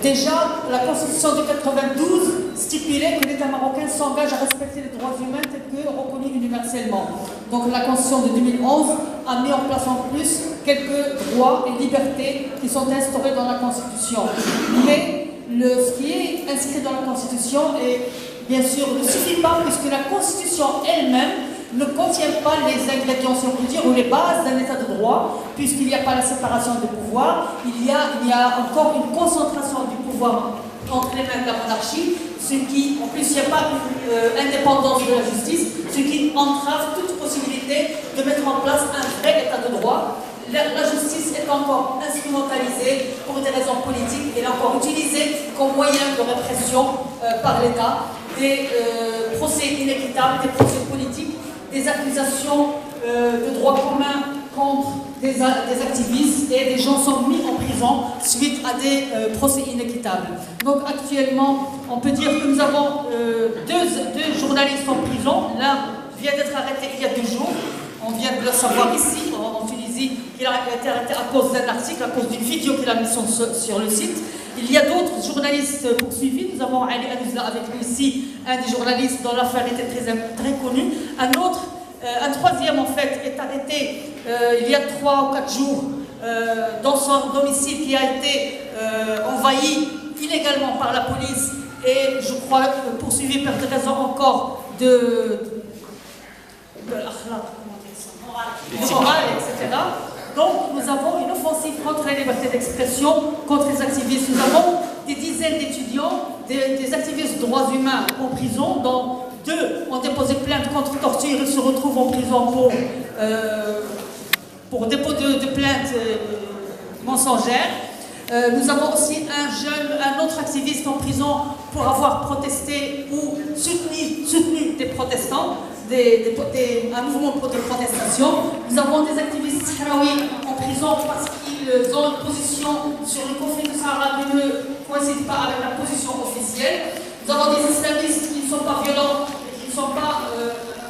déjà, la Constitution de 92 stipulait que l'État marocain s'engage à respecter les droits humains tels que reconnus universellement. Donc la Constitution de 2011 a mis en place en plus quelques droits et libertés qui sont instaurés dans la Constitution. Mais ce qui est inscrit dans la Constitution, bien sûr, ne suffit pas puisque la Constitution elle-même ne contient pas les ingrédients, si on peut dire, ou les bases d'un état de droit, puisqu'il n'y a pas la séparation des pouvoirs, il y a encore une concentration du pouvoir entre les mains de la monarchie, ce qui, en plus, il n'y a pas une indépendance de la justice, ce qui entrave toute possibilité de mettre en place un vrai état de droit. La justice est encore instrumentalisée pour des raisons politiques, elle est encore utilisée comme moyen de répression par l'État, des procès inéquitables, des procès politiques, des accusations de droit commun contre des activistes et des gens sont mis en prison suite à des procès inéquitables. Donc actuellement, on peut dire que nous avons deux journalistes en prison. L'un vient d'être arrêté il y a 2 jours. On vient de le savoir ici, en Tunisie, qu'il a été arrêté à cause d'un article, à cause d'une vidéo qu'il a mise sur le site. Il y a d'autres journalistes poursuivis. Nous avons Ali Anouzla avec nous ici, un des journalistes dont l'affaire était très connue. Un troisième en fait est arrêté il y a 3 ou 4 jours dans son domicile qui a été envahi illégalement par la police et je crois poursuivi pour des raisons encore de morale, etc. Donc nous avons une offensive contre la liberté d'expression, contre les activistes. Nous avons des dizaines d'étudiants, des activistes de droits humains en prison, dont 2 ont déposé plainte contre torture. Ils se retrouvent en prison pour dépôt de plainte mensongère. Nous avons aussi un autre activiste en prison pour avoir protesté ou soutenu des protestants, un mouvement de protestation. Nous avons des activistes sahraouis en prison parce qu'ils ont une position sur le conflit du Sahara qui ne coïncide pas avec la position officielle. Nous avons des islamistes qui ne sont pas violents, qui ne sont pas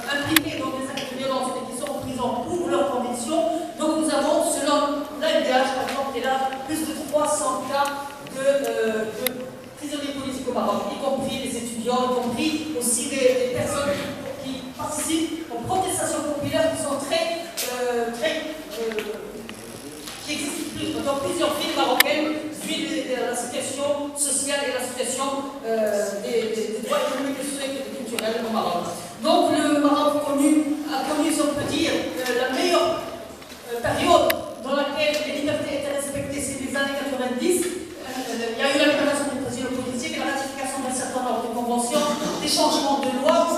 impliqués dans des actes de violence, mais qui sont en prison pour leurs convictions. Donc nous avons, selon l'ANDH, par exemple, il y a plus de 300 cas de prisonniers politiques au Maroc, y compris les étudiants, y compris aussi des personnes qui participent aux protestations populaires qui sont qui existent dans plusieurs villes marocaines, vu la situation sociale et la situation des droits économiques, sociaux et culturels au Maroc. Donc le Maroc a connu, si on peut dire, la meilleure période dans laquelle les libertés étaient respectées, c'est les années 90. Il y a eu la libération des prisonniers politiques, la ratification d'un certain nombre de conventions, des changements de loi,